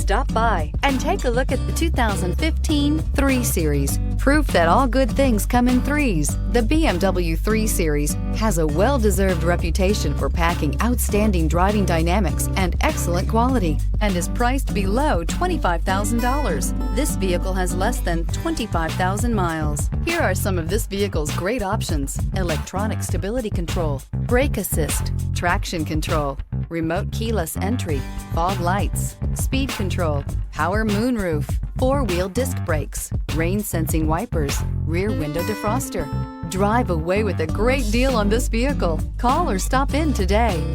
Stop by and take a look at the 2015 3 Series. Proof that all good things come in threes. The BMW 3 Series has a well-deserved reputation for packing outstanding driving dynamics and excellent quality, and is priced below $25,000. This vehicle has less than 25,000 miles. Here are some of this vehicle's great options: electronic stability control, brake assist, traction control, remote keyless entry, fog lights, speed control, power moonroof, 4-wheel disc brakes, rain sensing wipers, rear window defroster. Drive away with a great deal on this vehicle. Call or stop in today.